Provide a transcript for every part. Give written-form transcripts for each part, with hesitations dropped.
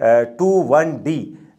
21D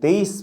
23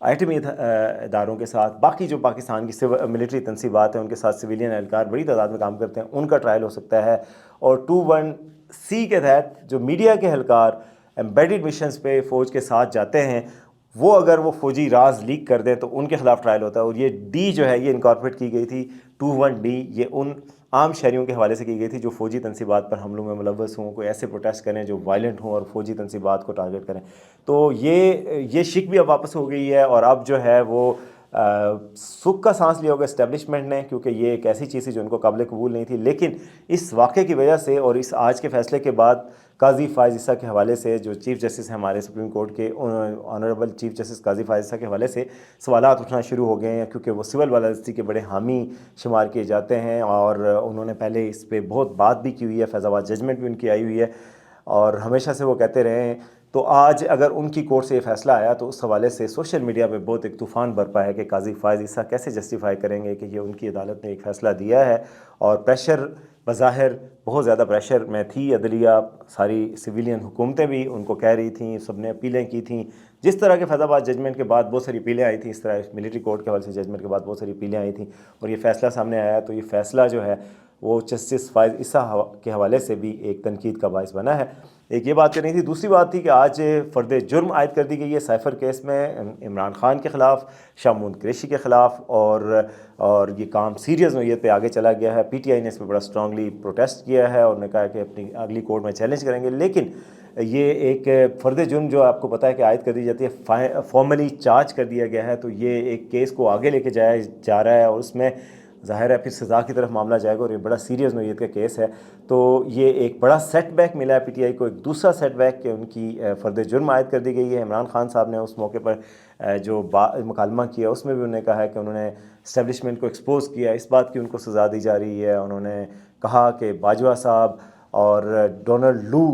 ایٹمی اداروں کے ساتھ، باقی جو پاکستان کی ملٹری تنصیبات ہیں ان کے ساتھ سویلین اہلکار بڑی تعداد میں کام کرتے ہیں، ان کا ٹرائل ہو سکتا ہے. اور 21C کے تحت جو میڈیا کے اہلکار ایمبیڈڈ مشنز پہ فوج کے ساتھ جاتے ہیں، وہ اگر وہ فوجی راز لیک کر دیں تو ان کے خلاف ٹرائل ہوتا ہے. اور یہ ڈی جو ہے یہ انکارپوریٹ کی گئی تھی 21D، یہ ان عام شہریوں کے حوالے سے کی گئی تھی جو فوجی تنصیبات پر حملوں میں ملوث ہوں، کوئی ایسے پروٹیسٹ کریں جو وائلنٹ ہوں اور فوجی تنصیبات کو ٹارگٹ کریں. تو یہ شک بھی اب واپس ہو گئی ہے، اور اب جو ہے وہ سکھ کا سانس لیا ہوگا اسٹیبلشمنٹ نے، کیونکہ یہ ایک ایسی چیز تھی جو ان کو قابل قبول نہیں تھی. لیکن اس واقعے کی وجہ سے اور اس آج کے فیصلے کے بعد قاضی فائز عیسیٰ کے حوالے سے، جو چیف جسٹس ہیں ہمارے سپریم کورٹ کے، آنریبل چیف جسٹس قاضی فائز عیسیٰ کے حوالے سے سوالات اٹھنا شروع ہو گئے ہیں، کیونکہ وہ سول بالادستی کے بڑے حامی شمار کیے جاتے ہیں، اور انہوں نے پہلے اس پہ بہت بات بھی کی ہوئی ہے، فیض آباد ججمنٹ بھی ان کی آئی ہوئی ہے، اور ہمیشہ سے وہ کہتے رہے ہیں. تو آج اگر ان کی کورٹ سے یہ فیصلہ آیا تو اس حوالے سے سوشل میڈیا پہ بہت ایک طوفان برپا ہے کہ قاضی فائز عیسیٰ کیسے جسٹیفائی کریں گے کہ یہ ان کی عدالت نے ایک فیصلہ دیا ہے. اور پریشر بظاہر بہت زیادہ پریشر میں تھی عدلیہ، ساری سویلین حکومتیں بھی ان کو کہہ رہی تھیں، سب نے اپیلیں کی تھیں. جس طرح کے فیض آباد ججمنٹ کے بعد بہت ساری اپیلیں آئی تھیں، اس طرح ملٹری کورٹ کے حوالے سے ججمنٹ کے بعد بہت ساری اپیلیں آئی تھیں، اور یہ فیصلہ سامنے آیا. تو یہ فیصلہ جو ہے وہ جسٹس فائز عیسیٰ کے حوالے سے بھی ایک تنقید کا باعث بنا ہے. ایک یہ بات کرنی تھی. دوسری بات تھی کہ آج فرد جرم عائد کر دی گئی ہے سائفر کیس میں عمران خان کے خلاف، شامون قریشی کے خلاف، اور یہ کام سیریس نوعیت پہ آگے چلا گیا ہے. پی ٹی آئی نے اس پہ بڑا اسٹرانگلی پروٹیسٹ کیا ہے اور نے کہا کہ اپنی اگلی کورٹ میں چیلنج کریں گے. لیکن یہ ایک فرد جرم جو آپ کو پتہ ہے کہ عائد کر دی جاتی ہے، فارملی چارج کر دیا گیا ہے، تو یہ ایک کیس کو آگے لے کے جایا جا رہا ہے، اور اس میں ظاہر ہے پھر سزا کی طرف معاملہ جائے گا، اور یہ بڑا سیریس نوعیت کا کیس ہے. تو یہ ایک بڑا سیٹ بیک ملا ہے پی ٹی آئی کو. ایک دوسرا سیٹ بیک کہ ان کی فرد جرم عائد کر دی گئی ہے. عمران خان صاحب نے اس موقع پر جو مکالمہ کیا اس میں بھی انہوں نے کہا ہے کہ انہوں نے اسٹیبلشمنٹ کو ایکسپوز کیا، اس بات کی ان کو سزا دی جا رہی ہے. انہوں نے کہا کہ باجوہ صاحب اور ڈونلڈ لو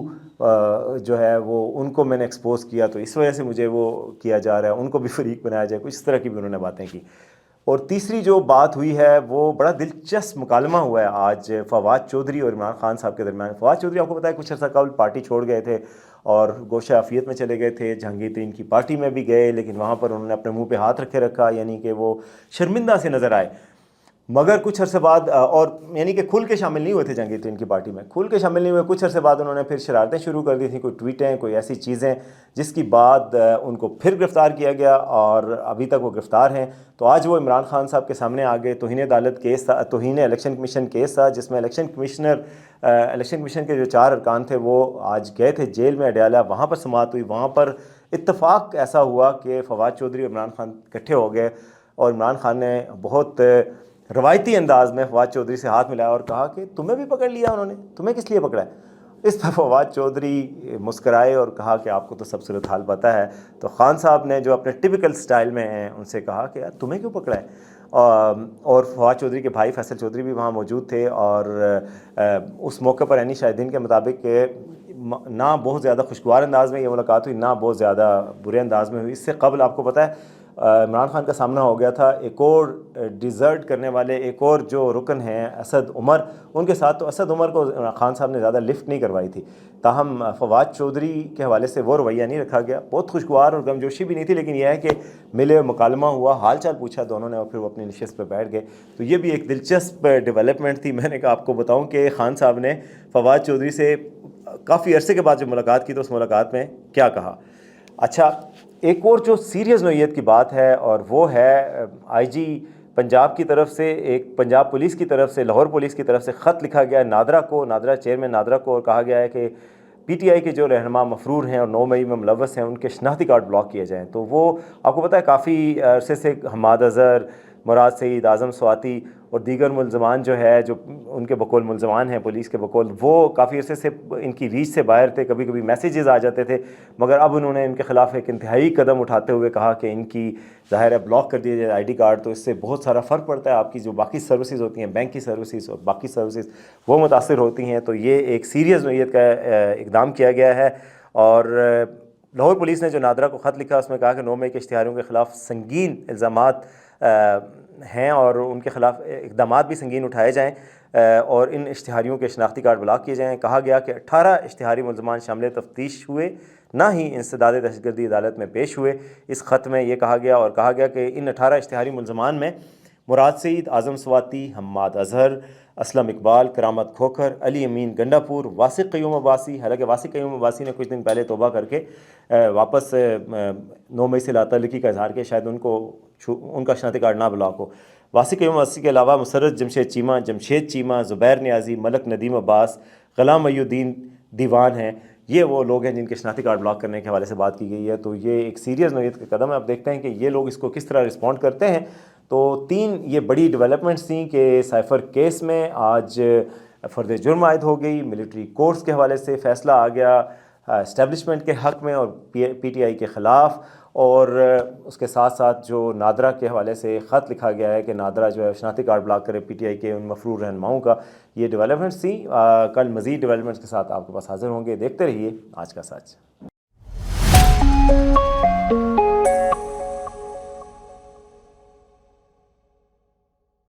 جو ہے وہ ان کو میں نے ایکسپوز کیا، تو اس وجہ سے مجھے وہ کیا جا رہا ہے، ان کو بھی فریق بنایا جائے. کچھ اس طرح کی بھی انہوں نے باتیں کی. اور تیسری جو بات ہوئی ہے وہ بڑا دلچسپ مکالمہ ہوا ہے آج فواد چودھری اور عمران خان صاحب کے درمیان. فواد چودھری آپ کو پتہ ہے کچھ عرصہ قبل پارٹی چھوڑ گئے تھے اور گوشہ عافیت میں چلے گئے تھے، جہانگیر ترین کی پارٹی میں بھی گئے، لیکن وہاں پر انہوں نے اپنے منہ پہ ہاتھ رکھا، یعنی کہ وہ شرمندہ سے نظر آئے. مگر کچھ عرصے بعد، اور یعنی کہ کھل کے شامل نہیں ہوئے تھے جہانگیر ترین کی پارٹی میں، کھل کے شامل نہیں ہوئے. کچھ عرصے بعد انہوں نے پھر شرارتیں شروع کر دی تھیں، کوئی ٹویٹیں، کوئی ایسی چیزیں، جس کی بعد ان کو پھر گرفتار کیا گیا، اور ابھی تک وہ گرفتار ہیں. تو آج وہ عمران خان صاحب کے سامنے آگے توہین عدالت کیس تھا، توہین الیکشن کمیشن کیس تھا، جس میں الیکشن کمیشن کے جو 4 ارکان تھے وہ آج گئے تھے جیل میں اڈیالہ. وہاں پر سماعت ہوئی. وہاں پر اتفاق ایسا ہوا کہ فواد چودھری اور عمران خان اکٹھے ہو گئے، اور عمران خان نے بہت روایتی انداز میں فواد چودھری سے ہاتھ ملایا اور کہا کہ تمہیں بھی پکڑ لیا انہوں نے، تمہیں کس لیے پکڑا ہے؟ اس پر فواد چودھری مسکرائے اور کہا کہ آپ کو تو سب صورت حال پتہ ہے. تو خان صاحب نے جو اپنے ٹپیکل سٹائل میں ہیں ان سے کہا کہ یار تمہیں کیوں پکڑا ہے؟ اور فواد چودھری کے بھائی فیصل چودھری بھی وہاں موجود تھے، اور اس موقع پر عینی شاہدین کے مطابق کہ نہ بہت زیادہ خوشگوار انداز میں یہ ملاقات ہوئی، نہ بہت زیادہ برے انداز میں ہوئی. اس سے قبل آپ کو پتہ ہے عمران خان کا سامنا ہو گیا تھا ایک اور ڈیزرٹ کرنے والے ایک اور جو رکن ہیں اسد عمر، ان کے ساتھ. تو اسد عمر کو خان صاحب نے زیادہ لفٹ نہیں کروائی تھی. تاہم فواد چودھری کے حوالے سے وہ رویہ نہیں رکھا گیا. بہت خوشگوار اور گمجوشی بھی نہیں تھی، لیکن یہ ہے کہ ملے، مکالمہ ہوا، حال چال پوچھا دونوں نے، اور پھر وہ اپنی نشست پہ بیٹھ گئے. تو یہ بھی ایک دلچسپ ڈیولپمنٹ تھی. میں نے کہا آپ کو بتاؤں کہ خان صاحب نے فواد چودھری سے کافی عرصے کے بعد جو ملاقات کی تو اس ملاقات میں کیا کہا. اچھا، ایک اور جو سیریس نوعیت کی بات ہے، اور وہ ہے آئی جی پنجاب کی طرف سے، ایک پنجاب پولیس کی طرف سے، لاہور پولیس کی طرف سے خط لکھا گیا ہے نادرا کو، نادرا چیئرمین نادرا کو، اور کہا گیا ہے کہ پی ٹی آئی کے جو رہنما مفرور ہیں اور 9 مئی میں ملوث ہیں ان کے شناختی کارڈ بلاک کیے جائیں. تو وہ آپ کو پتہ ہے کافی عرصے سے حماد اظہر، مراد سعید، اعظم سواتی اور دیگر ملزمان جو ہے، جو ان کے بقول ملزمان ہیں پولیس کے بقول، وہ کافی عرصے سے ان کی ریچ سے باہر تھے. کبھی کبھی میسیجز آ جاتے تھے، مگر اب انہوں نے ان کے خلاف ایک انتہائی قدم اٹھاتے ہوئے کہا کہ ان کی ظاہر ہے بلاک کر دیے جائے آئی ڈی کارڈ. تو اس سے بہت سارا فرق پڑتا ہے، آپ کی جو باقی سروسز ہوتی ہیں، بینک کی سروسز اور باقی سروسز، وہ متاثر ہوتی ہیں. تو یہ ایک سیریس نوعیت کا اقدام کیا گیا ہے. اور لاہور پولیس نے جو نادرا کو خط لکھا اس میں کہا کہ 9 مئی کے اشتہاریوں کے خلاف سنگین الزامات ہیں اور ان کے خلاف اقدامات بھی سنگین اٹھائے جائیں. اور ان اشتہاریوں کے شناختی کارڈ بلاک کیے جائیں۔ کہا گیا کہ 18 اشتہاری ملزمان شامل تفتیش ہوئے، نہ ہی انسداد دہشت گردی عدالت میں پیش ہوئے۔ اس خط میں یہ کہا گیا اور کہا گیا کہ ان 18 اشتہاری ملزمان میں مراد سعید، اعظم سواتی، حماد اظہر، اسلم اقبال، کرامت کھوکھر، علی امین گنڈا پور، واسق قیوم عباسی، حالانکہ واسق قیوم عباسی نے کچھ دن پہلے توبہ کر کے واپس 9 مئی سے لا تعلقی کا اظہار کیا، شاید ان کا شناختی کارڈ نہ بلاک ہو۔ واسق قیوم عباسی کے علاوہ مسرت جمشید چیمہ، زبیر نیازی، ملک ندیم عباس، غلام محی الدین دیوان ہیں، یہ وہ لوگ ہیں جن کے شناختی کارڈ بلاک کرنے کے حوالے سے بات کی گئی ہے۔ تو یہ ایک سیریس نوعیت کا قدم ہے۔ اب دیکھتے ہیں کہ یہ لوگ اس کو کس طرح رسپونڈ کرتے ہیں۔ تو 3 یہ بڑی ڈیولپمنٹس تھیں کہ سائفر کیس میں آج فرد جرم عائد ہو گئی، ملٹری کورٹس کے حوالے سے فیصلہ آ گیا اسٹیبلشمنٹ کے حق میں اور پی ٹی آئی کے خلاف، اور اس کے ساتھ ساتھ جو نادرا کے حوالے سے خط لکھا گیا ہے کہ نادرا جو ہے شناختی کارڈ بلاک کرے پی ٹی آئی کے ان مفرور رہنماؤں کا۔ یہ ڈیولپمنٹس تھیں۔ کل مزید ڈیولپمنٹس کے ساتھ آپ کے پاس حاضر ہوں گے۔ دیکھتے رہیے آج کا سچ۔